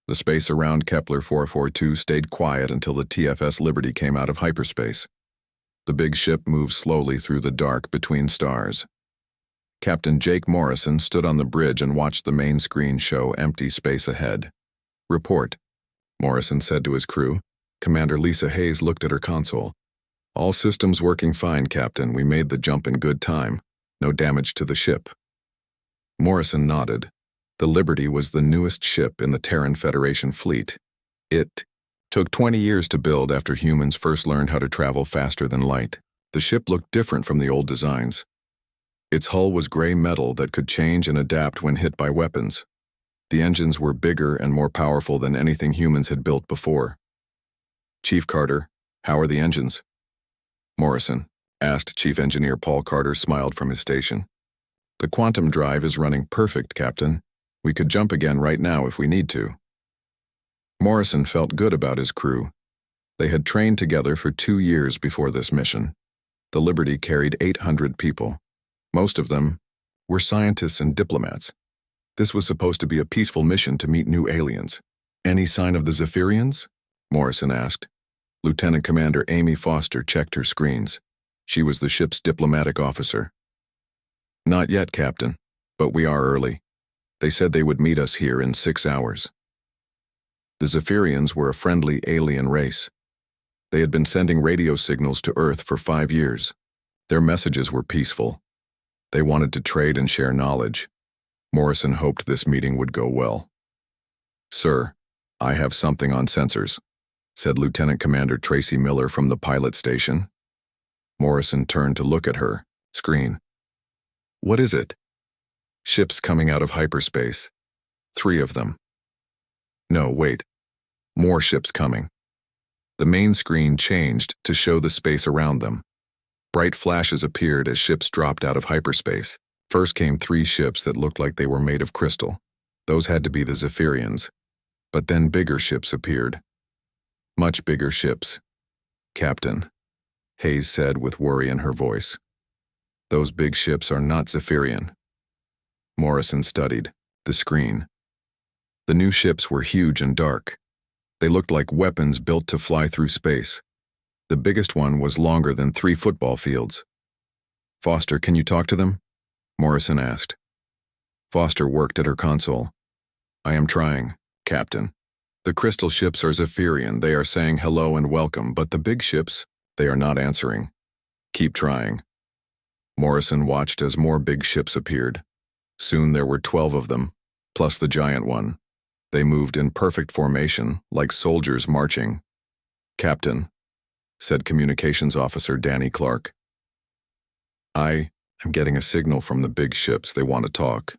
The space around Kepler 442 stayed quiet until the TFS Liberty came out of hyperspace. The big ship moved slowly through the dark between stars. Captain Jake Morrison stood on the bridge and watched the main screen show empty space ahead. "Report," Morrison said to his crew. Commander Lisa Hayes looked at her console. "All systems working fine, Captain. We made the jump in good time. No damage to the ship." Morrison nodded. The Liberty was the newest ship in the Terran Federation fleet. It took 20 years to build after humans first learned how to travel faster than light. The ship looked different from the old designs. Its hull was gray metal that could change and adapt when hit by weapons. The engines were bigger and more powerful than anything humans had built before. "Chief Carter, how are the engines?" Morrison asked. Chief Engineer Paul Carter smiled from his station. "The quantum drive is running perfect, Captain. We could jump again right now if we need to." Morrison felt good about his crew. They had trained together for 2 years before this mission. The Liberty carried 800 people. Most of them were scientists and diplomats. This was supposed to be a peaceful mission to meet new aliens. "Any sign of the Zephyrians?" Morrison asked. Lieutenant Commander Amy Foster checked her screens. She was the ship's diplomatic officer. "Not yet, Captain, but we are early. They said they would meet us here in 6 hours." The Zephyrians were a friendly alien race. They had been sending radio signals to Earth for 5 years. Their messages were peaceful. They wanted to trade and share knowledge. Morrison hoped this meeting would go well. "Sir, I have something on sensors," said Lieutenant Commander Tracy Miller from the pilot station. Morrison turned to look at her screen. "What is it?" "Ships coming out of hyperspace. 3 of them." "No, wait. More ships coming." The main screen changed to show the space around them. Bright flashes appeared as ships dropped out of hyperspace. First came 3 ships that looked like they were made of crystal. Those had to be the Zephyrians. But then bigger ships appeared. Much bigger ships. "Captain," Hayes said with worry in her voice. "Those big ships are not Zephyrian." Morrison studied the screen. The new ships were huge and dark. They looked like weapons built to fly through space. The biggest one was longer than 3 football fields. "Foster, can you talk to them?" Morrison asked. Foster worked at her console. "I am trying, Captain. The crystal ships are Zephyrian. They are saying hello and welcome, but the big ships, they are not answering. Keep trying." Morrison watched as more big ships appeared. Soon there were 12 of them, plus the giant one. They moved in perfect formation, like soldiers marching. "Captain," said Communications Officer Danny Clark. "I am getting a signal from the big ships. They want to talk."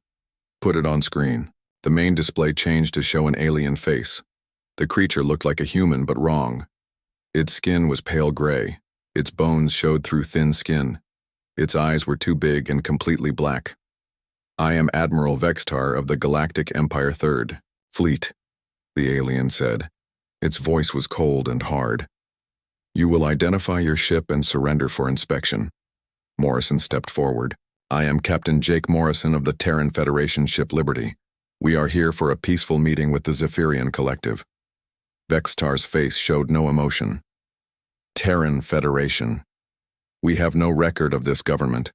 "Put it on screen." The main display changed to show an alien face. The creature looked like a human, but wrong. Its skin was pale gray. Its bones showed through thin skin. Its eyes were too big and completely black. "I am Admiral Vextar of the Galactic Empire 3rd Fleet," the alien said. Its voice was cold and hard. "You will identify your ship and surrender for inspection." Morrison stepped forward. "I am Captain Jake Morrison of the Terran Federation ship Liberty. We are here for a peaceful meeting with the Zephyrian Collective." Vextar's face showed no emotion. "Terran Federation. We have no record of this government.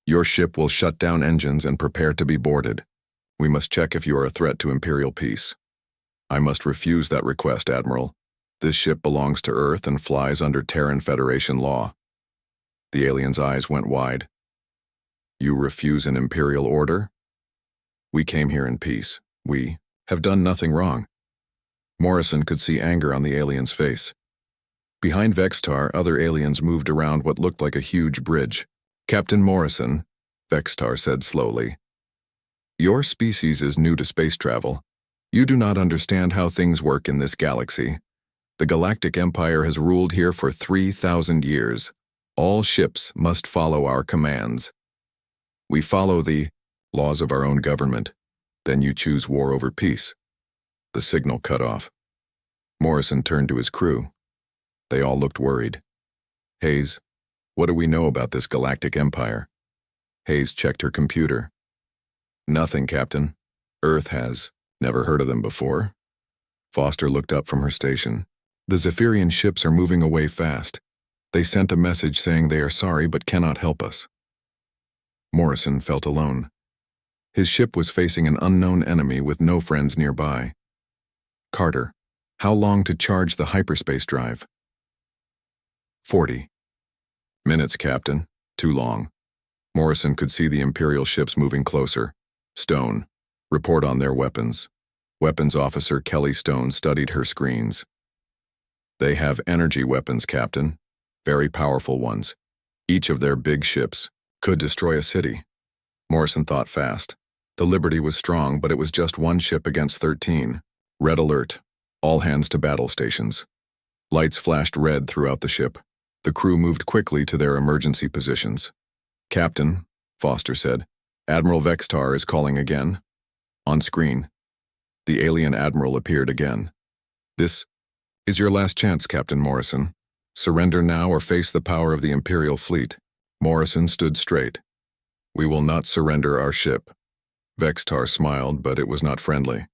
Your ship will shut down engines and prepare to be boarded. We must check if you are a threat to Imperial peace." "I must refuse that request, Admiral. This ship belongs to Earth and flies under Terran Federation law." The alien's eyes went wide. "You refuse an Imperial order?" "We came here in peace. We have done nothing wrong." Morrison could see anger on the alien's face. Behind Vextar, other aliens moved around what looked like a huge bridge. "Captain Morrison," Vextar said slowly, "your species is new to space travel. You do not understand how things work in this galaxy. The Galactic Empire has ruled here for 3,000 years. All ships must follow our commands. We follow the laws of our own government. Then you choose war over peace." The signal cut off. Morrison turned to his crew. They all looked worried. "Hayes, what do we know about this Galactic Empire?" Hayes checked her computer. "Nothing, Captain. Earth has never heard of them before. Foster looked up from her station. The Zephyrian ships are moving away fast. They sent a message saying they are sorry but cannot help us. Morrison felt alone. His ship was facing an unknown enemy with no friends nearby. Carter, how long to charge the hyperspace drive? 40 minutes, Captain. Too long. Morrison could see the Imperial ships moving closer. Stone, report on their weapons. Weapons Officer Kelly Stone studied her screens. They have energy weapons, Captain. Very powerful ones. Each of their big ships could destroy a city. Morrison thought fast. The Liberty was strong, but it was just one ship against 13. Red alert. All hands to battle stations. Lights flashed red throughout the ship. The crew moved quickly to their emergency positions. Captain, Foster said, Admiral Vextar is calling again. On screen. The alien admiral appeared again. This is your last chance, Captain Morrison. Surrender now or face the power of the Imperial fleet. Morrison stood straight. We will not surrender our ship. Vextar smiled, but it was not friendly.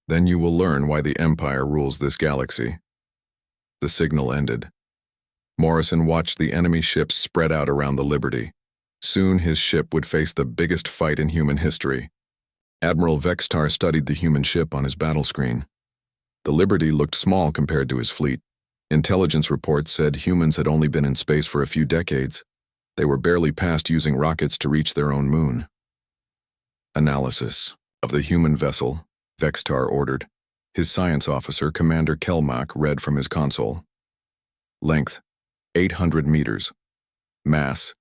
Then you will learn why the Empire rules this galaxy. The signal ended. Morrison watched the enemy ships spread out around the Liberty. Soon his ship would face the biggest fight in human history. Admiral Vextar studied the human ship on his battle screen. The Liberty looked small compared to his fleet. Intelligence reports said humans had only been in space for a few decades. They were barely past using rockets to reach their own moon. Analysis of the human vessel, Vextar ordered. His science officer, Commander Kelmack, read from his console. Length, 800 meters. Mass,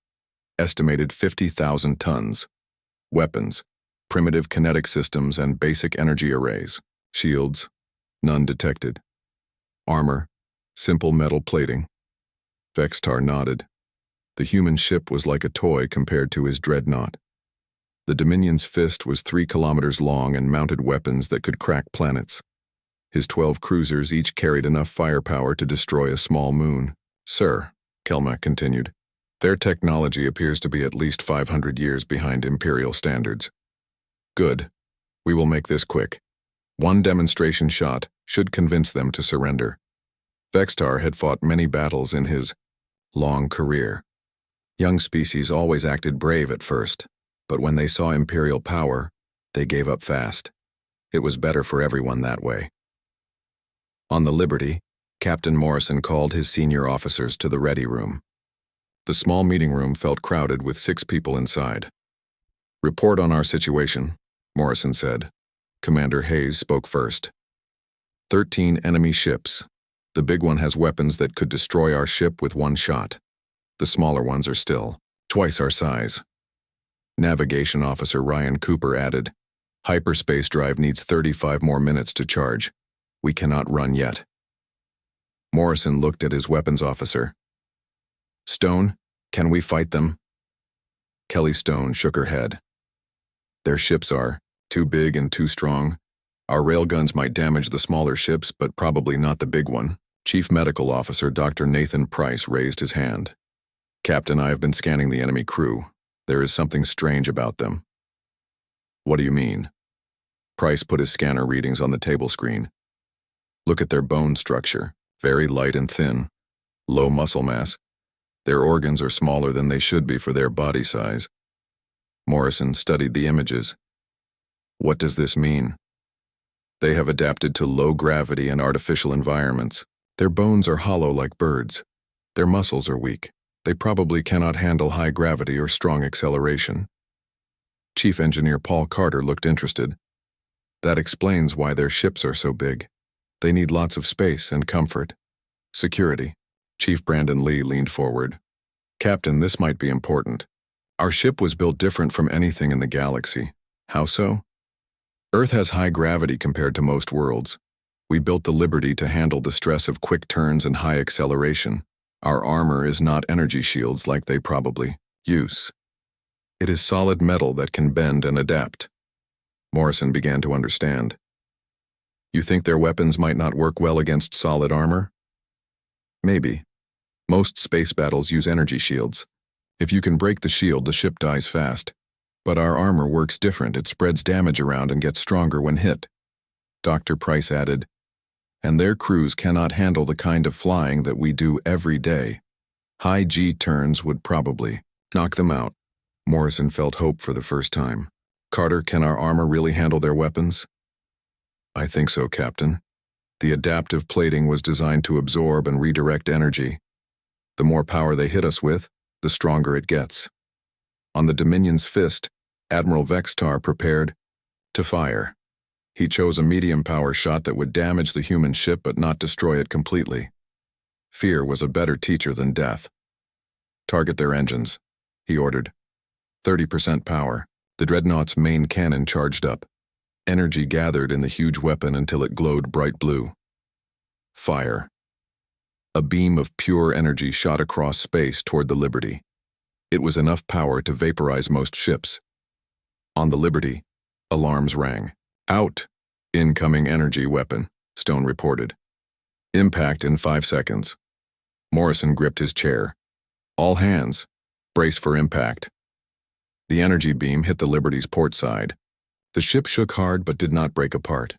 estimated 50,000 tons. Weapons, primitive kinetic systems and basic energy arrays. Shields, none detected. Armor, simple metal plating. Vextar nodded. The human ship was like a toy compared to his dreadnought. The Dominion's fist was 3 kilometers long and mounted weapons that could crack planets. His 12 cruisers each carried enough firepower to destroy a small moon. Sir, Kelmack continued, their technology appears to be at least 500 years behind Imperial standards. Good. We will make this quick. One demonstration shot should convince them to surrender. Vextar had fought many battles in his long career. Young species always acted brave at first, but when they saw Imperial power, they gave up fast. It was better for everyone that way. On the Liberty, Captain Morrison called his senior officers to the ready room. The small meeting room felt crowded with 6 people inside. Report on our situation, Morrison said. Commander Hayes spoke first. 13 enemy ships. The big one has weapons that could destroy our ship with one shot. The smaller ones are still twice our size. Navigation Officer Ryan Cooper added, hyperspace drive needs 35 more minutes to charge. We cannot run yet. Morrison looked at his weapons officer. Stone, can we fight them? Kelly Stone shook her head. Their ships are too big and too strong. Our railguns might damage the smaller ships, but probably not the big one. Chief Medical Officer Dr. Nathan Price raised his hand. Captain, I have been scanning the enemy crew. There is something strange about them. What do you mean? Price put his scanner readings on the table screen. Look at their bone structure, very light and thin, low muscle mass. Their organs are smaller than they should be for their body size. Morrison studied the images. What does this mean? They have adapted to low gravity and artificial environments. Their bones are hollow like birds. Their muscles are weak. They probably cannot handle high gravity or strong acceleration. Chief Engineer Paul Carter looked interested. That explains why their ships are so big. They need lots of space and comfort. Security. Chief Brandon Lee leaned forward. Captain, this might be important. Our ship was built different from anything in the galaxy. How so? Earth has high gravity compared to most worlds. We built the Liberty to handle the stress of quick turns and high acceleration. Our armor is not energy shields like they probably use. It is solid metal that can bend and adapt. Morrison began to understand. You think their weapons might not work well against solid armor? Maybe. Most space battles use energy shields. If you can break the shield, the ship dies fast. But our armor works different. It spreads damage around and gets stronger when hit. Dr. Price added, and their crews cannot handle the kind of flying that we do every day. High G turns would probably knock them out. Morrison felt hope for the first time. Carter, can our armor really handle their weapons? I think so, Captain. The adaptive plating was designed to absorb and redirect energy. The more power they hit us with, the stronger it gets. On the Dominion's fist, Admiral Vextar prepared to fire. He chose a medium-power shot that would damage the human ship but not destroy it completely. Fear was a better teacher than death. Target their engines, he ordered. 30% power. The dreadnought's main cannon charged up. Energy gathered in the huge weapon until it glowed bright blue. Fire. A beam of pure energy shot across space toward the Liberty. It was enough power to vaporize most ships. On the Liberty, alarms rang. Out! Incoming energy weapon, Stone reported. Impact in 5 seconds. Morrison gripped his chair. All hands, brace for impact. The energy beam hit the Liberty's port side. The ship shook hard but did not break apart.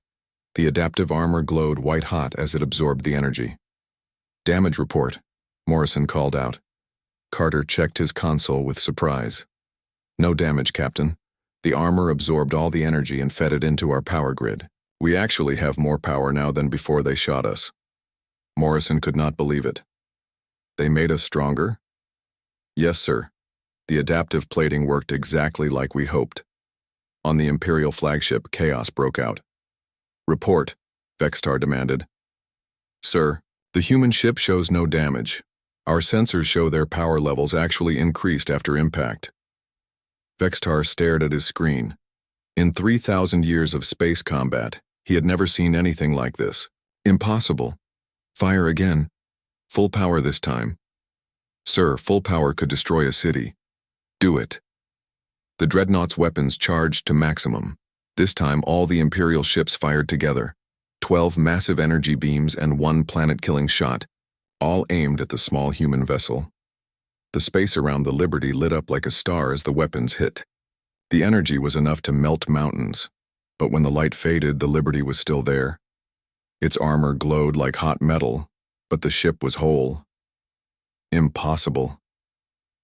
The adaptive armor glowed white-hot as it absorbed the energy. Damage report, Morrison called out. Carter checked his console with surprise. No damage, Captain. The armor absorbed all the energy and fed it into our power grid. We actually have more power now than before they shot us. Morrison could not believe it. They made us stronger? Yes, sir. The adaptive plating worked exactly like we hoped. On the Imperial flagship, chaos broke out. Report, Vextar demanded. Sir, the human ship shows no damage. Our sensors show their power levels actually increased after impact. Vextar stared at his screen. In 3,000 years of space combat, he had never seen anything like this. Impossible. Fire again. Full power this time. Sir, full power could destroy a city. Do it. The dreadnought's weapons charged to maximum. This time all the Imperial ships fired together. 12 massive energy beams and 1 planet-killing shot, all aimed at the small human vessel. The space around the Liberty lit up like a star as the weapons hit. The energy was enough to melt mountains, but when the light faded, the Liberty was still there. Its armor glowed like hot metal, but the ship was whole. Impossible,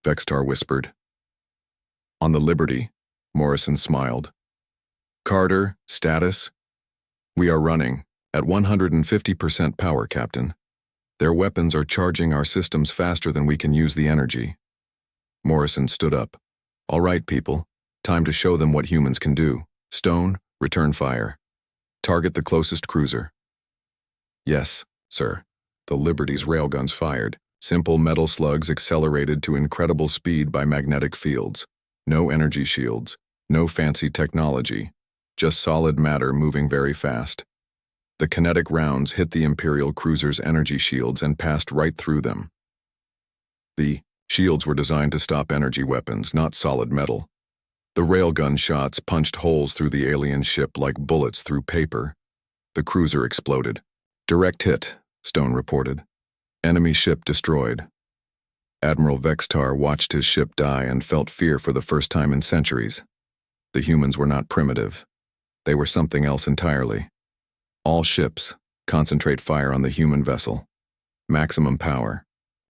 Vextar whispered. On the Liberty, Morrison smiled. Carter, status? We are running at 150% power, Captain. Their weapons are charging our systems faster than we can use the energy. Morrison stood up. All right, people. Time to show them what humans can do. Stone, return fire. Target the closest cruiser. Yes, sir. The Liberty's railguns fired. Simple metal slugs accelerated to incredible speed by magnetic fields. No energy shields. No fancy technology. Just solid matter moving very fast. The kinetic rounds hit the Imperial cruiser's energy shields and passed right through them. The shields were designed to stop energy weapons, not solid metal. The railgun shots punched holes through the alien ship like bullets through paper. The cruiser exploded. Direct hit, Stone reported. Enemy ship destroyed. Admiral Vextar watched his ship die and felt fear for the first time in centuries. The humans were not primitive. They were something else entirely. All ships, concentrate fire on the human vessel. Maximum power.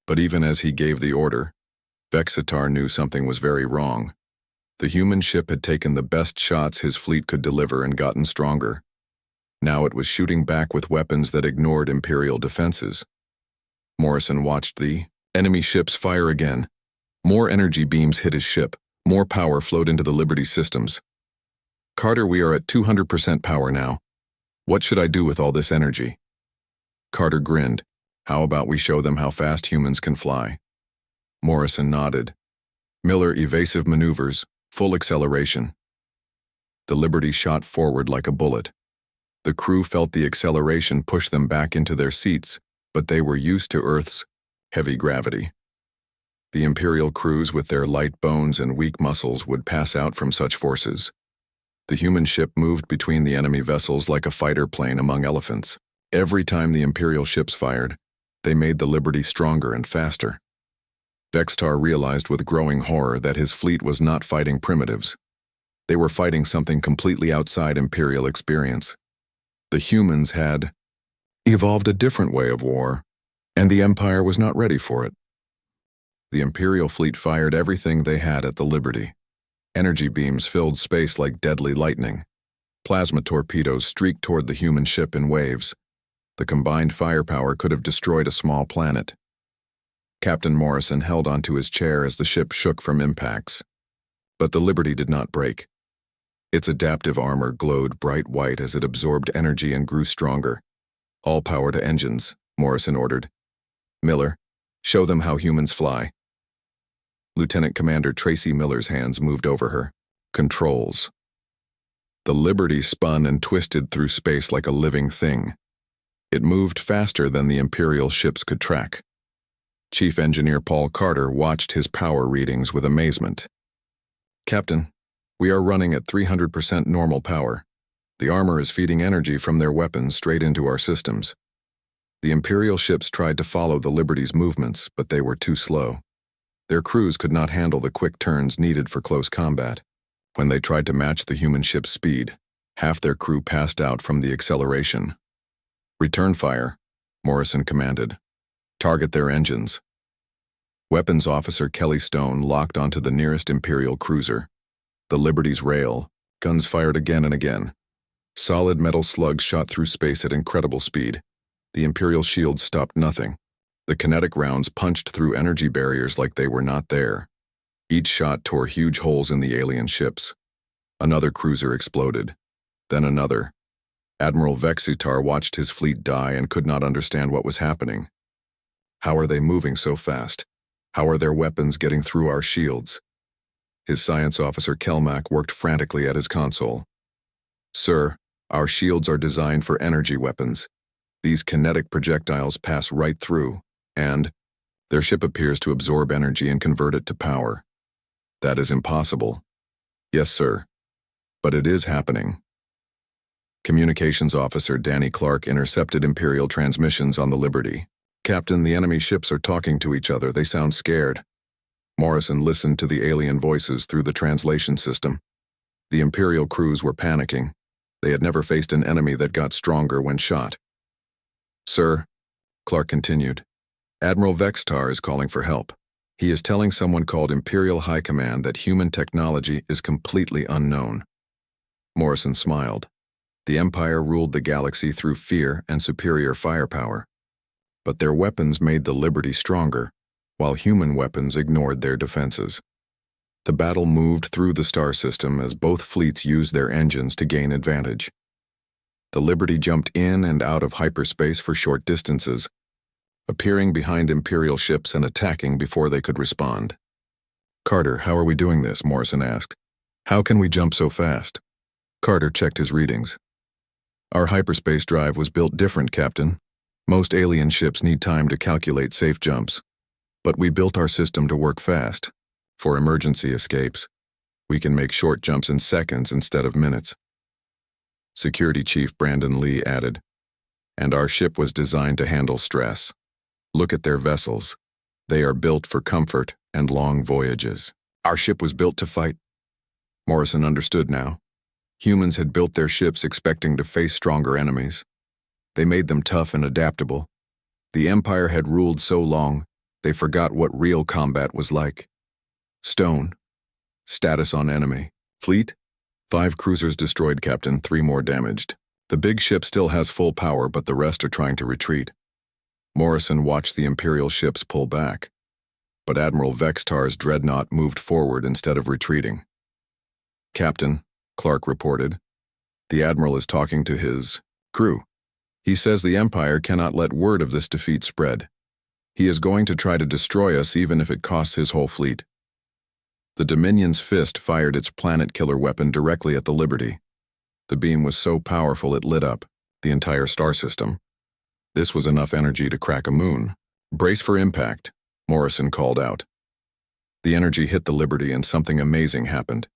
But even as he gave the order, Vextar knew something was very wrong. The human ship had taken the best shots his fleet could deliver and gotten stronger. Now it was shooting back with weapons that ignored Imperial defenses. Morrison watched the enemy ships fire again. More energy beams hit his ship. More power flowed into the Liberty systems. Carter, we are at 200% power now. What should I do with all this energy? Carter grinned. How about we show them how fast humans can fly? Morrison nodded. Miller, evasive maneuvers, full acceleration. The Liberty shot forward like a bullet. The crew felt the acceleration push them back into their seats, but they were used to Earth's heavy gravity. The Imperial crews with their light bones and weak muscles would pass out from such forces. The human ship moved between the enemy vessels like a fighter plane among elephants. Every time the Imperial ships fired, they made the Liberty stronger and faster. Vextar realized with growing horror that his fleet was not fighting primitives. They were fighting something completely outside Imperial experience. The humans had evolved a different way of war, and the Empire was not ready for it. The Imperial fleet fired everything they had at the Liberty. Energy beams filled space like deadly lightning. Plasma torpedoes streaked toward the human ship in waves. The combined firepower could have destroyed a small planet. Captain Morrison held onto his chair as the ship shook from impacts. But the Liberty did not break. Its adaptive armor glowed bright white as it absorbed energy and grew stronger. "All power to engines," Morrison ordered. "Miller, show them how humans fly." Lieutenant Commander Tracy Miller's hands moved over her. "Controls." The Liberty spun and twisted through space like a living thing. It moved faster than the Imperial ships could track. Chief Engineer Paul Carter watched his power readings with amazement. "Captain, we are running at 300% normal power. The armor is feeding energy from their weapons straight into our systems." The Imperial ships tried to follow the Liberty's movements, but they were too slow. Their crews could not handle the quick turns needed for close combat. When they tried to match the human ship's speed, half their crew passed out from the acceleration. "Return fire," Morrison commanded. "Target their engines." Weapons Officer Kelly Stone locked onto the nearest Imperial cruiser. The Liberty's rail. Guns fired again and again. Solid metal slugs shot through space at incredible speed. The Imperial shields stopped nothing. The kinetic rounds punched through energy barriers like they were not there. Each shot tore huge holes in the alien ships. Another cruiser exploded. Then another. Admiral Vexitar watched his fleet die and could not understand what was happening. How are they moving so fast? How are their weapons getting through our shields? His science officer Kelmac worked frantically at his console. "Sir, our shields are designed for energy weapons. These kinetic projectiles pass right through, and their ship appears to absorb energy and convert it to power. That is impossible." "Yes, sir. But it is happening." Communications Officer Danny Clark intercepted Imperial transmissions on the Liberty. "Captain, the enemy ships are talking to each other. They sound scared." Morrison listened to the alien voices through the translation system. The Imperial crews were panicking. They had never faced an enemy that got stronger when shot. "Sir," Clark continued, "Admiral Vexitar is calling for help. He is telling someone called Imperial High Command that human technology is completely unknown." Morrison smiled. The Empire ruled the galaxy through fear and superior firepower. But their weapons made the Liberty stronger, while human weapons ignored their defenses. The battle moved through the star system as both fleets used their engines to gain advantage. The Liberty jumped in and out of hyperspace for short distances, appearing behind Imperial ships and attacking before they could respond. "Carter, how are we doing this?" Morrison asked. "How can we jump so fast?" Carter checked his readings. "Our hyperspace drive was built different, Captain. Most alien ships need time to calculate safe jumps. But we built our system to work fast. For emergency escapes, we can make short jumps in seconds instead of minutes." Security Chief Brandon Lee added, "And our ship was designed to handle stress. Look at their vessels. They are built for comfort and long voyages. Our ship was built to fight." Morrison understood now. Humans had built their ships expecting to face stronger enemies. They made them tough and adaptable. The Empire had ruled so long, they forgot what real combat was like. Stone. Status on enemy. Fleet? 5 cruisers destroyed, Captain, 3 more damaged. The big ship still has full power, but the rest are trying to retreat. Morrison watched the Imperial ships pull back, but Admiral Vexitar's dreadnought moved forward instead of retreating. "Captain," Clark reported, "the Admiral is talking to his crew. He says the Empire cannot let word of this defeat spread. He is going to try to destroy us even if it costs his whole fleet." The Dominion's fist fired its planet-killer weapon directly at the Liberty. The beam was so powerful it lit up the entire star system. This was enough energy to crack a moon. "Brace for impact," Morrison called out. The energy hit the Liberty and something amazing happened.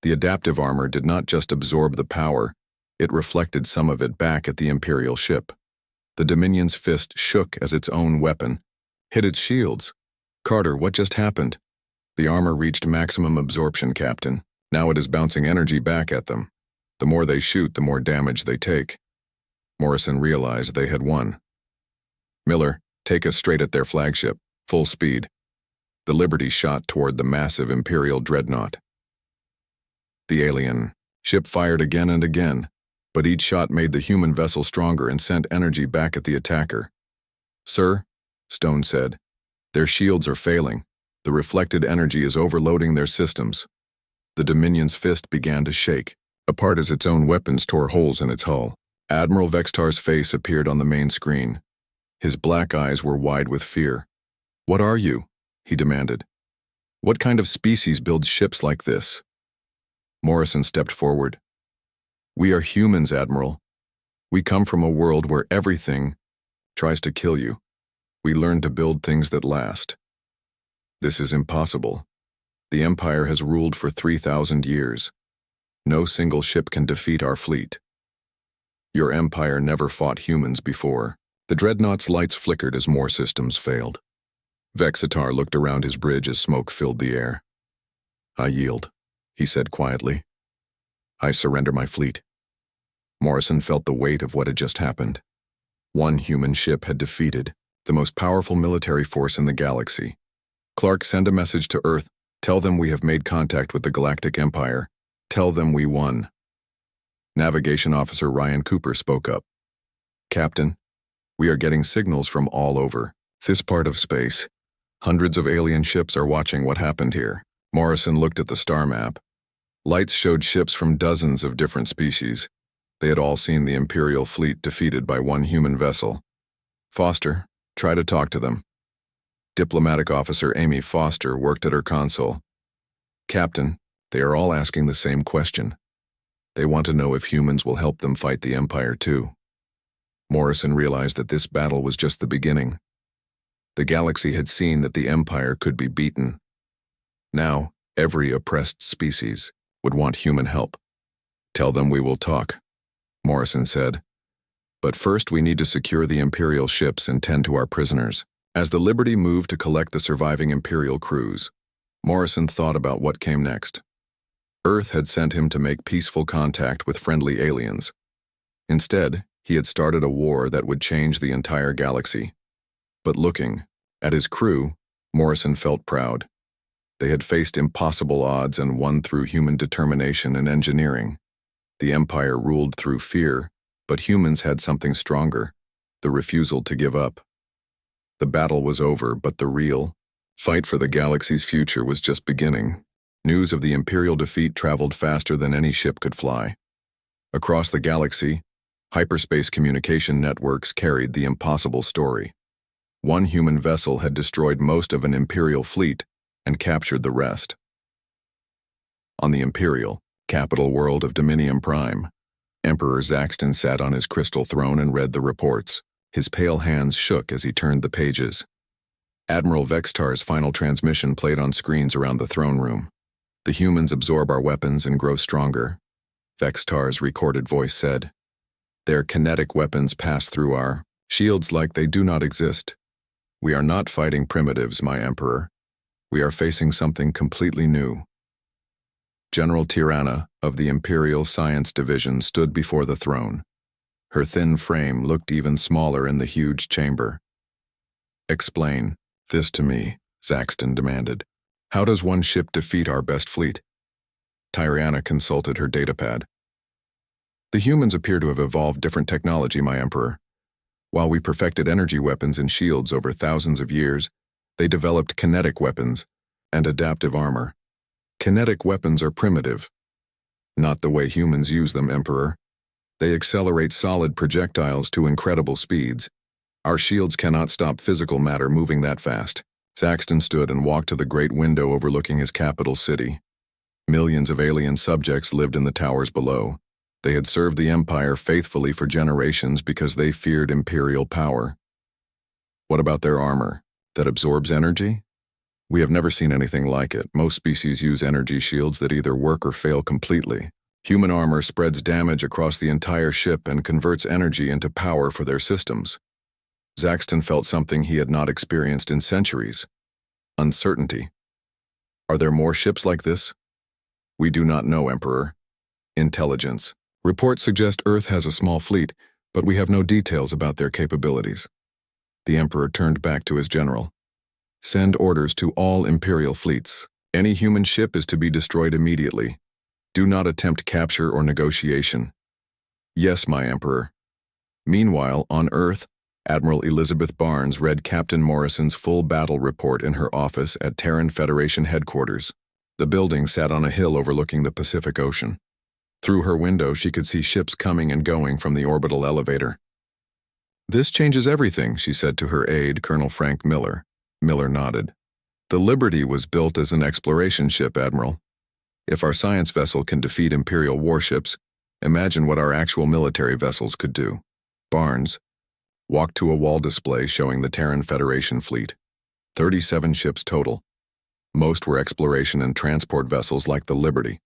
The adaptive armor did not just absorb the power, it reflected some of it back at the Imperial ship. The Dominion's fist shook as its own weapon hit its shields. "Carter, what just happened?" "The armor reached maximum absorption, Captain. Now it is bouncing energy back at them. The more they shoot, the more damage they take." Morrison realized they had won. Miller, take us straight at their flagship, full speed. The Liberty shot toward the massive Imperial dreadnought. The alien ship fired again and again, but each shot made the human vessel stronger and sent energy back at the attacker. Sir, Stone said, their shields are failing. The reflected energy is overloading their systems. The Dominion's fist began to shake, apart as its own weapons tore holes in its hull. Admiral Vextar's face appeared on the main screen. His black eyes were wide with fear. What are you? He demanded. What kind of species builds ships like this? Morrison stepped forward. We are humans, Admiral. We come from a world where everything tries to kill you. We learn to build things that last. This is impossible. The Empire has ruled for 3,000 years. No single ship can defeat our fleet. Your Empire never fought humans before. The dreadnought's lights flickered as more systems failed. Vexitar looked around his bridge as smoke filled the air. I yield, he said quietly. I surrender my fleet. Morrison felt the weight of what had just happened. One human ship had defeated the most powerful military force in the galaxy. Clark, send a message to Earth. Tell them we have made contact with the Galactic Empire. Tell them we won. Navigation Officer Ryan Cooper spoke up. Captain, we are getting signals from all over this part of space. Hundreds of alien ships are watching what happened here. Morrison looked at the star map. Lights showed ships from dozens of different species. They had all seen the Imperial fleet defeated by one human vessel. Foster, try to talk to them. Diplomatic Officer Amy Foster worked at her console. Captain, they are all asking the same question. They want to know if humans will help them fight the Empire too. Morrison realized that this battle was just the beginning. The galaxy had seen that the Empire could be beaten. Now, every oppressed species would want human help. Tell them we will talk, Morrison said. But first we need to secure the Imperial ships and tend to our prisoners. As the Liberty moved to collect the surviving Imperial crews, Morrison thought about what came next. Earth had sent him to make peaceful contact with friendly aliens. Instead, he had started a war that would change the entire galaxy. But looking at his crew, Morrison felt proud. They had faced impossible odds and won through human determination and engineering. The Empire ruled through fear, but humans had something stronger, the refusal to give up. The battle was over, but the real fight for the galaxy's future was just beginning. News of the Imperial defeat traveled faster than any ship could fly. Across the galaxy, hyperspace communication networks carried the impossible story. One human vessel had destroyed most of an Imperial fleet and captured the rest. On the Imperial, capital world of Dominium Prime, Emperor Zaxton sat on his crystal throne and read the reports. His pale hands shook as he turned the pages. Admiral Vextar's final transmission played on screens around the throne room. The humans absorb our weapons and grow stronger, Vextar's recorded voice said. Their kinetic weapons pass through our shields like they do not exist. We are not fighting primitives, my Emperor. We are facing something completely new. General Tirana of the Imperial Science Division stood before the throne. Her thin frame looked even smaller in the huge chamber. Explain this to me, Zaxton demanded. How does one ship defeat our best fleet? Tirana consulted her datapad. The humans appear to have evolved different technology, my Emperor. While we perfected energy weapons and shields over thousands of years, they developed kinetic weapons and adaptive armor. Kinetic weapons are primitive. Not the way humans use them, Emperor. They accelerate solid projectiles to incredible speeds. Our shields cannot stop physical matter moving that fast. Zaxton stood and walked to the great window overlooking his capital city. Millions of alien subjects lived in the towers below. They had served the Empire faithfully for generations because they feared Imperial power. What about their armor? That absorbs energy? We have never seen anything like it. Most species use energy shields that either work or fail completely. Human armor spreads damage across the entire ship and converts energy into power for their systems. Zaxton felt something he had not experienced in centuries. Uncertainty. Are there more ships like this? We do not know, Emperor. Intelligence. Reports suggest Earth has a small fleet, but we have no details about their capabilities. The Emperor turned back to his general. Send orders to all Imperial fleets. Any human ship is to be destroyed immediately. Do not attempt capture or negotiation. Yes, my Emperor. Meanwhile, on Earth, Admiral Elizabeth Barnes read Captain Morrison's full battle report in her office at Terran Federation headquarters. The building sat on a hill overlooking the Pacific Ocean. Through her window, she could see ships coming and going from the orbital elevator. This changes everything, she said to her aide, Colonel Frank Miller. Miller nodded. The Liberty was built as an exploration ship, Admiral. If our science vessel can defeat Imperial warships, imagine what our actual military vessels could do. Barnes walked to a wall display showing the Terran Federation fleet. 37 ships total. Most were exploration and transport vessels like the Liberty.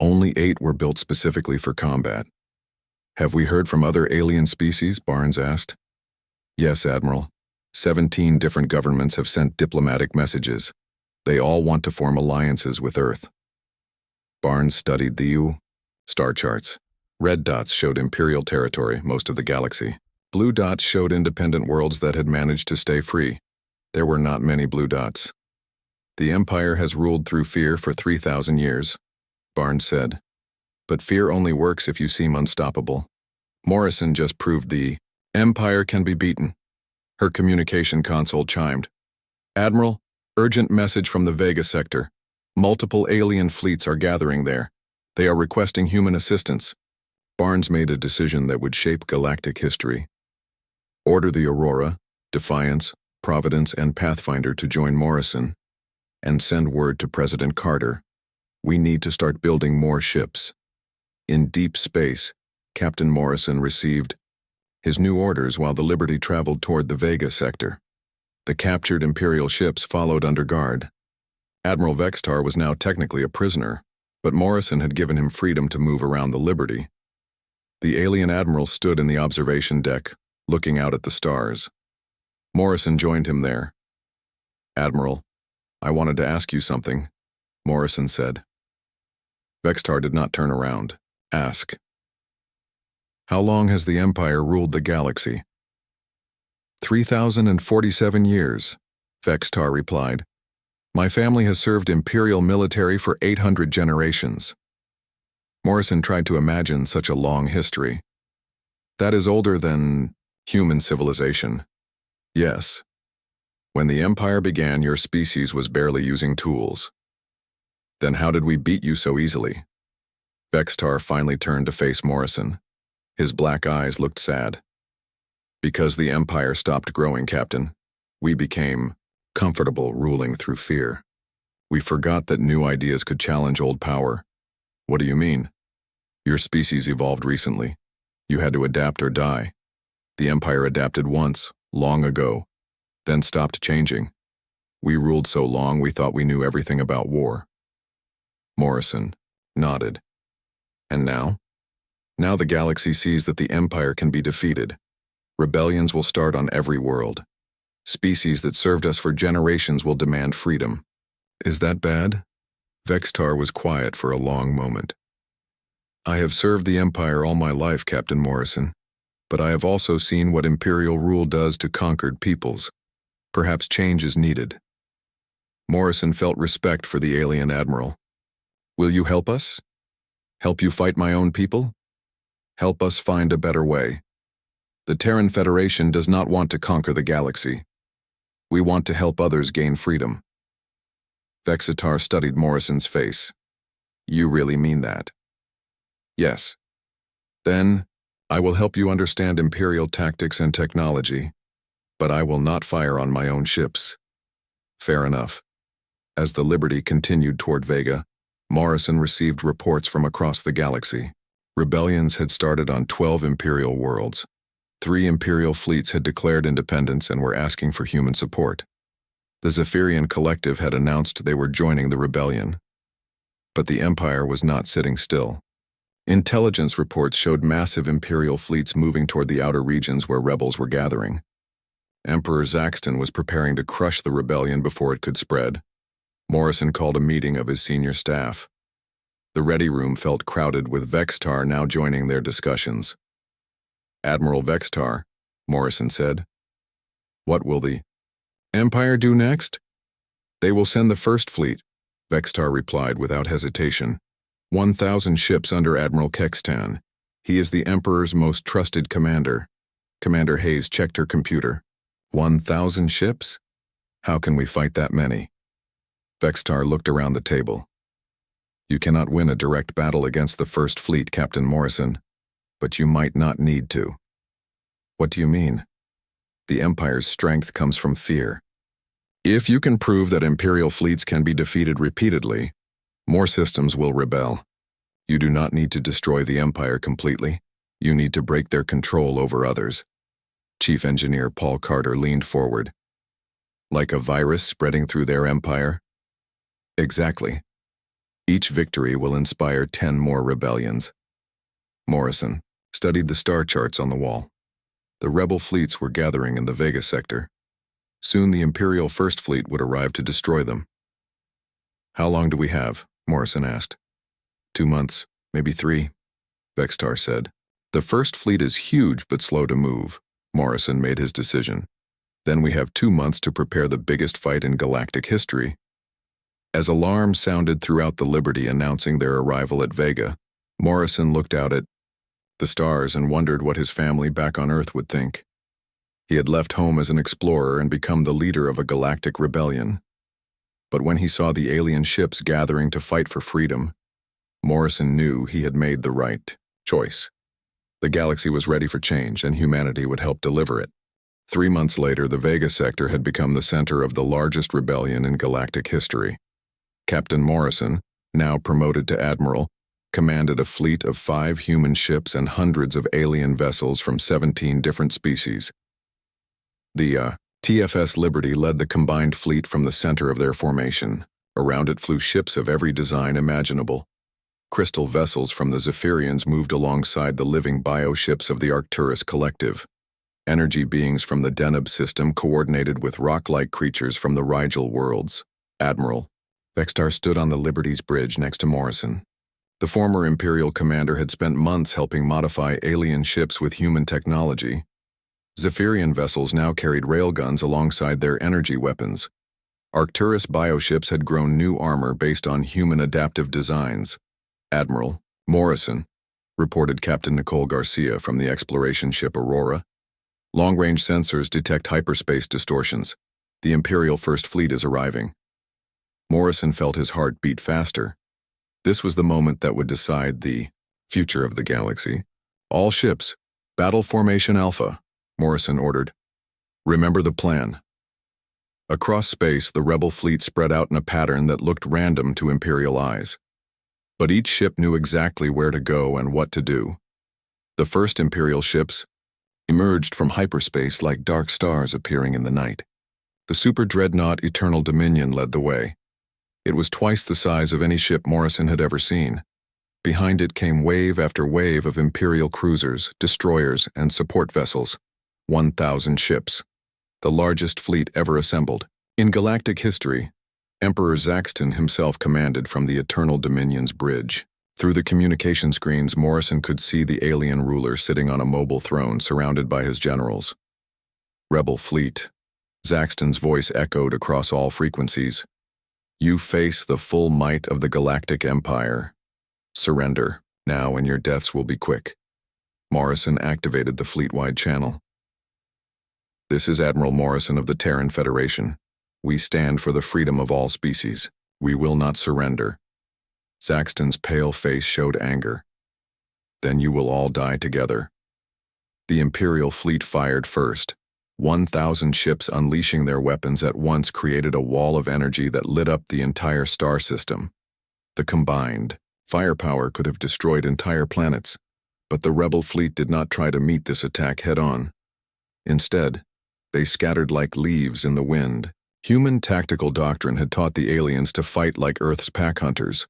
Only 8 were built specifically for combat. Have we heard from other alien species? Barnes asked. Yes, Admiral. 17 different governments have sent diplomatic messages. They all want to form alliances with Earth. Barnes studied the star charts. Red dots showed Imperial territory, most of the galaxy. Blue dots showed independent worlds that had managed to stay free. There were not many blue dots. The Empire has ruled through fear for 3,000 years, Barnes said. But fear only works if you seem unstoppable. Morrison just proved the Empire can be beaten. Her communication console chimed. Admiral, urgent message from the Vega sector. Multiple alien fleets are gathering there. They are requesting human assistance. Barnes made a decision that would shape galactic history. Order the Aurora, Defiance, Providence, and Pathfinder to join Morrison, and send word to President Carter. We need to start building more ships. In deep space, Captain Morrison received his new orders while the Liberty traveled toward the Vega sector. The captured Imperial ships followed under guard. Admiral Vextar was now technically a prisoner, but Morrison had given him freedom to move around the Liberty. The alien admiral stood in the observation deck, looking out at the stars. Morrison joined him there. Admiral, I wanted to ask you something, Morrison said. Vextar did not turn around. Ask. How long has the Empire ruled the galaxy? 3,047 years, Vextar replied. My family has served Imperial military for 800 generations. Morrison tried to imagine such a long history. That is older than human civilization. Yes. When the Empire began, your species was barely using tools. Then how did we beat you so easily? Vextar finally turned to face Morrison. His black eyes looked sad. Because the Empire stopped growing, Captain. We became comfortable ruling through fear. We forgot that new ideas could challenge old power. What do you mean? Your species evolved recently. You had to adapt or die. The Empire adapted once, long ago, then stopped changing. We ruled so long we thought we knew everything about war. Morrison nodded. And now? Now the galaxy sees that the Empire can be defeated. Rebellions will start on every world. Species that served us for generations will demand freedom. Is that bad? Vextar was quiet for a long moment. I have served the Empire all my life, Captain Morrison, but I have also seen what Imperial rule does to conquered peoples. Perhaps change is needed. Morrison felt respect for the alien admiral. Will you help us? Help you fight my own people? Help us find a better way. The Terran Federation does not want to conquer the galaxy. We want to help others gain freedom. Vexitar studied Morrison's face. You really mean that? Yes. Then, I will help you understand Imperial tactics and technology, but I will not fire on my own ships. Fair enough. As the Liberty continued toward Vega, Morrison received reports from across the galaxy. Rebellions had started on 12 Imperial worlds. 3 Imperial fleets had declared independence and were asking for human support. The Zephyrian Collective had announced they were joining the rebellion. But the Empire was not sitting still. Intelligence reports showed massive Imperial fleets moving toward the outer regions where rebels were gathering. Emperor Zaxton was preparing to crush the rebellion before it could spread. Morrison called a meeting of his senior staff. The ready room felt crowded with Vextar now joining their discussions. Admiral Vextar, Morrison said. What will the Empire do next? They will send the first fleet, Vextar replied without hesitation. 1,000 ships under Admiral Kextan. He is the Emperor's most trusted commander. Commander Hayes checked her computer. 1,000 ships? How can we fight that many? Vextar looked around the table. You cannot win a direct battle against the First Fleet, Captain Morrison, but you might not need to. What do you mean? The Empire's strength comes from fear. If you can prove that Imperial fleets can be defeated repeatedly, more systems will rebel. You do not need to destroy the Empire completely. You need to break their control over others. Chief Engineer Paul Carter leaned forward. Like a virus spreading through their empire? Exactly. Each victory will inspire 10 more rebellions. Morrison studied the star charts on the wall. The rebel fleets were gathering in the Vega sector. Soon the Imperial First Fleet would arrive to destroy them. How long do we have? Morrison asked. 2 months, maybe 3, Vextar said. The First Fleet is huge but slow to move. Morrison made his decision. Then we have 2 months to prepare the biggest fight in galactic history. As alarms sounded throughout the Liberty announcing their arrival at Vega, Morrison looked out at the stars and wondered what his family back on Earth would think. He had left home as an explorer and become the leader of a galactic rebellion. But when he saw the alien ships gathering to fight for freedom, Morrison knew he had made the right choice. The galaxy was ready for change, and humanity would help deliver it. 3 months later, the Vega sector had become the center of the largest rebellion in galactic history. Captain Morrison, now promoted to admiral, commanded a fleet of 5 human ships and hundreds of alien vessels from 17 different species. The TFS Liberty led the combined fleet from the center of their formation. Around it flew ships of every design imaginable. Crystal vessels from the Zephyrians moved alongside the living bioships of the Arcturus Collective. Energy beings from the Deneb system coordinated with rock-like creatures from the Rigel worlds. Admiral Vextar stood on the Liberty's bridge next to Morrison. The former Imperial commander had spent months helping modify alien ships with human technology. Zephyrian vessels now carried railguns alongside their energy weapons. Arcturus bioships had grown new armor based on human adaptive designs. Admiral Morrison, reported Captain Nicole Garcia from the exploration ship Aurora. Long-range sensors detect hyperspace distortions. The Imperial First Fleet is arriving. Morrison felt his heart beat faster. This was the moment that would decide the future of the galaxy. All ships, battle formation Alpha, Morrison ordered. Remember the plan. Across space, the rebel fleet spread out in a pattern that looked random to Imperial eyes. But each ship knew exactly where to go and what to do. The first Imperial ships emerged from hyperspace like dark stars appearing in the night. The super dreadnought Eternal Dominion led the way. It was twice the size of any ship Morrison had ever seen. Behind it came wave after wave of Imperial cruisers, destroyers, and support vessels. 1,000 ships, the largest fleet ever assembled. In galactic history, Emperor Zaxton himself commanded from the Eternal Dominion's bridge. Through the communication screens, Morrison could see the alien ruler sitting on a mobile throne surrounded by his generals. Rebel fleet. Zaxton's voice echoed across all frequencies. You face the full might of the Galactic Empire. Surrender, now, and your deaths will be quick. Morrison activated the fleet-wide channel. This is Admiral Morrison of the Terran Federation. We stand for the freedom of all species. We will not surrender. Zaxton's pale face showed anger. Then you will all die together. The Imperial fleet fired first. 1,000 ships unleashing their weapons at once created a wall of energy that lit up the entire star system. The combined firepower could have destroyed entire planets, but the rebel fleet did not try to meet this attack head-on. Instead, they scattered like leaves in the wind. Human tactical doctrine had taught the aliens to fight like Earth's pack hunters,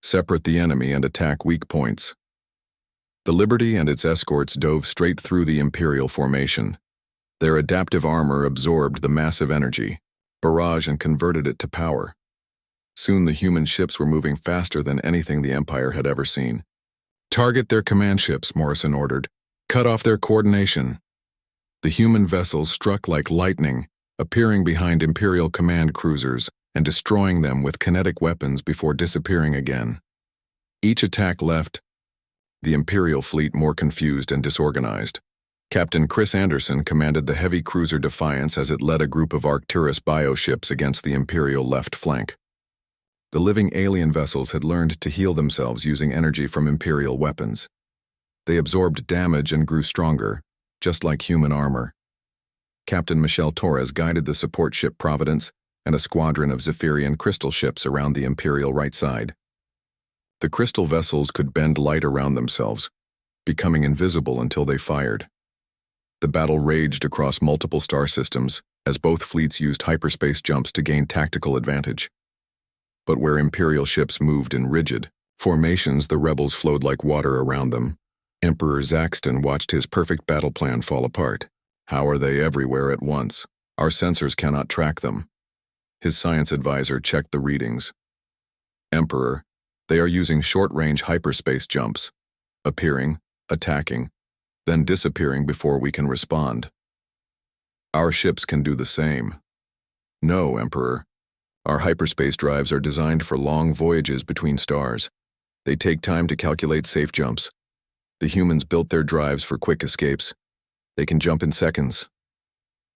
separate the enemy and attack weak points. The Liberty and its escorts dove straight through the Imperial formation. Their adaptive armor absorbed the massive energy, barrage, and converted it to power. Soon the human ships were moving faster than anything the Empire had ever seen. Target their command ships, Morrison ordered. cut off their coordination. The human vessels struck like lightning, appearing behind Imperial command cruisers and destroying them with kinetic weapons before disappearing again. Each attack left the Imperial fleet more confused and disorganized. Captain Chris Anderson commanded the heavy cruiser Defiance as it led a group of Arcturus bioships against the Imperial left flank. The living alien vessels had learned to heal themselves using energy from Imperial weapons. They absorbed damage and grew stronger, just like human armor. Captain Michelle Torres guided the support ship Providence and a squadron of Zephyrian crystal ships around the Imperial right side. The crystal vessels could bend light around themselves, becoming invisible until they fired. The battle raged across multiple star systems as both fleets used hyperspace jumps to gain tactical advantage. But where Imperial ships moved in rigid formations, the rebels flowed like water around them. Emperor Zaxton watched his perfect battle plan fall apart. How are they everywhere at once? Our sensors cannot track them. His science advisor checked the readings. Emperor, they are using short-range hyperspace jumps, appearing, attacking, then disappearing before we can respond. Our ships can do the same. No, Emperor. Our hyperspace drives are designed for long voyages between stars. They take time to calculate safe jumps. The humans built their drives for quick escapes. They can jump in seconds.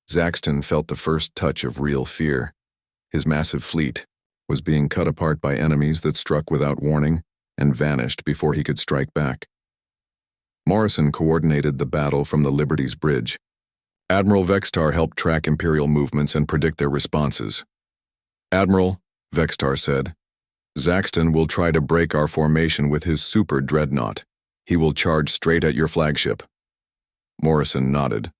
Zaxton felt the first touch of real fear. His massive fleet was being cut apart by enemies that struck without warning and vanished before he could strike back. Morrison coordinated the battle from the Liberty's bridge. Admiral Vextar helped track Imperial movements and predict their responses. Admiral, Vextar said, Zaxton will try to break our formation with his super dreadnought. He will charge straight at your flagship. Morrison nodded.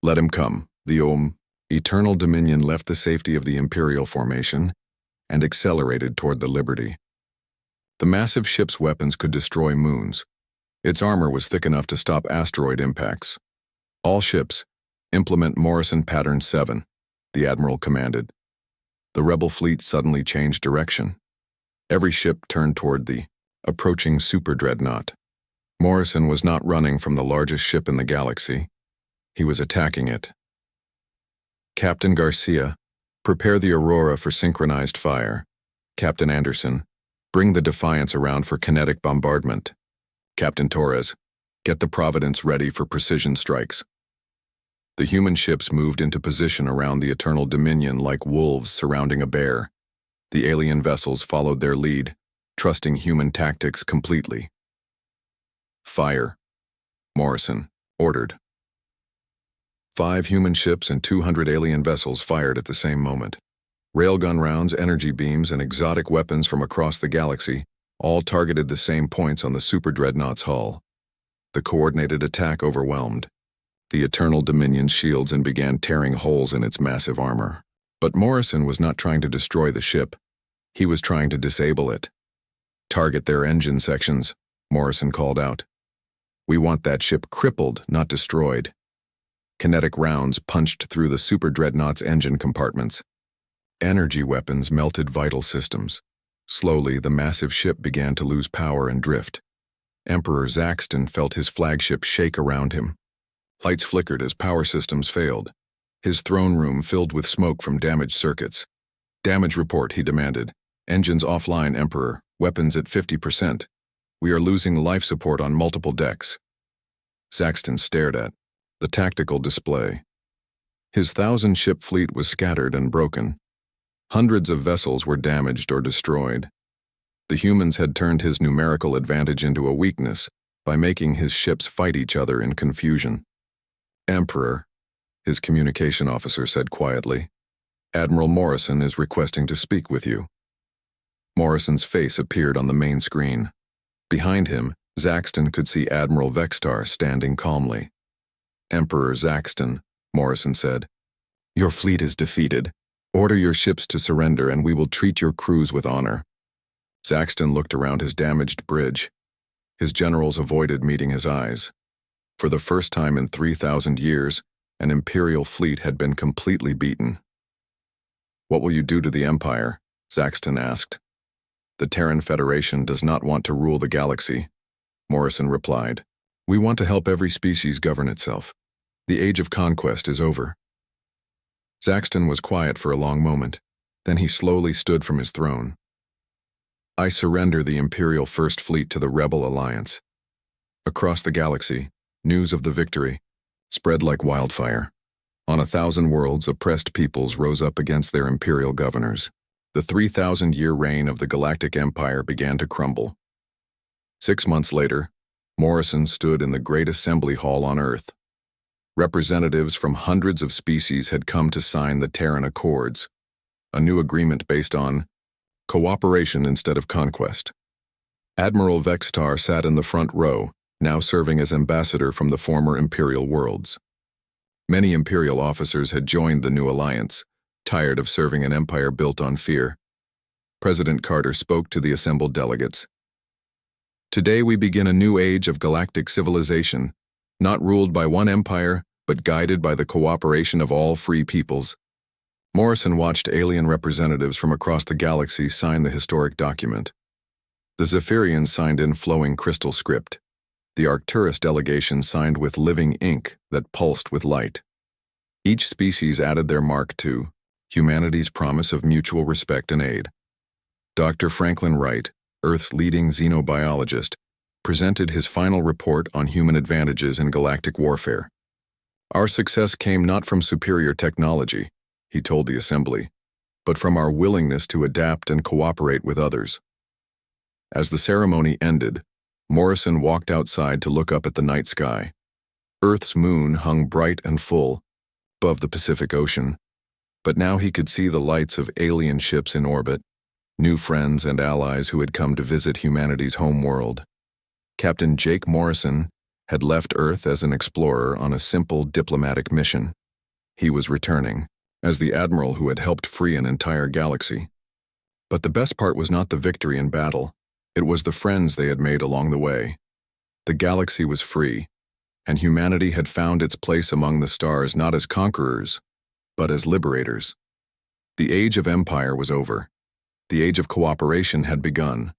Let him come. The Eternal Dominion left the safety of the Imperial formation and accelerated toward the Liberty. The massive ship's weapons could destroy moons. Its armor was thick enough to stop asteroid impacts. All ships, implement Morrison Pattern 7, the Admiral commanded. The rebel fleet suddenly changed direction. Every ship turned toward the approaching super dreadnought. Morrison was not running from the largest ship in the galaxy. He was attacking it. Captain Garcia, prepare the Aurora for synchronized fire. Captain Anderson, bring the Defiance around for kinetic bombardment. Captain Torres, get the Providence ready for precision strikes. The human ships moved into position around the Eternal Dominion like wolves surrounding a bear. The alien vessels followed their lead, trusting human tactics completely. Fire, Morrison ordered. 5 human ships and 200 alien vessels fired at the same moment. Railgun rounds, energy beams, and exotic weapons from across the galaxy all targeted the same points on the Super Dreadnought's hull. The coordinated attack overwhelmed the Eternal Dominion's shields and began tearing holes in its massive armor. But Morrison was not trying to destroy the ship. He was trying to disable it. Target their engine sections, Morrison called out. We want that ship crippled, not destroyed. Kinetic rounds punched through the Super Dreadnought's engine compartments. Energy weapons melted vital systems. Slowly, the massive ship began to lose power and drift. Emperor Zaxton felt his flagship shake around him. Lights flickered as power systems failed. His throne room filled with smoke from damaged circuits. Damage report, he demanded. Engines offline, Emperor. Weapons at 50%. We are losing life support on multiple decks. Zaxton stared at the tactical display. His 1,000-ship fleet was scattered and broken. Hundreds of vessels were damaged or destroyed. The humans had turned his numerical advantage into a weakness by making his ships fight each other in confusion. Emperor, his communication officer said quietly, Admiral Morrison is requesting to speak with you. Morrison's face appeared on the main screen. Behind him, Zaxton could see Admiral Vextar standing calmly. Emperor Zaxton, Morrison said, your fleet is defeated. Order your ships to surrender and we will treat your crews with honor. Zaxton looked around his damaged bridge. His generals avoided meeting his eyes. For the first time in 3,000 years, an Imperial fleet had been completely beaten. What will you do to the Empire? Zaxton asked. The Terran Federation does not want to rule the galaxy, Morrison replied. We want to help every species govern itself. The age of conquest is over. Zaxton was quiet for a long moment. Then he slowly stood from his throne. I surrender the Imperial First Fleet to the Rebel Alliance. Across the galaxy, news of the victory spread like wildfire. On 1,000 worlds, oppressed peoples rose up against their imperial governors. The 3,000-year reign of the Galactic Empire began to crumble. 6 months later, Morrison stood in the great assembly hall on Earth. Representatives from hundreds of species had come to sign the Terran Accords, a new agreement based on cooperation instead of conquest. Admiral Vextar sat in the front row, now serving as ambassador from the former Imperial worlds. Many Imperial officers had joined the new alliance, tired of serving an empire built on fear. President Carter spoke to the assembled delegates. Today we begin a new age of galactic civilization, not ruled by one empire, but guided by the cooperation of all free peoples. Morrison watched alien representatives from across the galaxy sign the historic document. The Zephyrians signed in flowing crystal script. The Arcturus delegation signed with living ink that pulsed with light. Each species added their mark to humanity's promise of mutual respect and aid. Dr. Franklin Wright, Earth's leading xenobiologist, presented his final report on human advantages in galactic warfare. Our success came not from superior technology, he told the assembly, but from our willingness to adapt and cooperate with others. As the ceremony ended, Morrison walked outside to look up at the night sky. Earth's moon hung bright and full above the Pacific Ocean, but now he could see the lights of alien ships in orbit, new friends and allies who had come to visit humanity's home world. Captain Jake Morrison had left Earth as an explorer on a simple diplomatic mission. He was returning as the admiral who had helped free an entire galaxy. But the best part was not the victory in battle. It was the friends they had made along the way. The galaxy was free, and humanity had found its place among the stars not as conquerors, but as liberators. The age of empire was over. The age of cooperation had begun.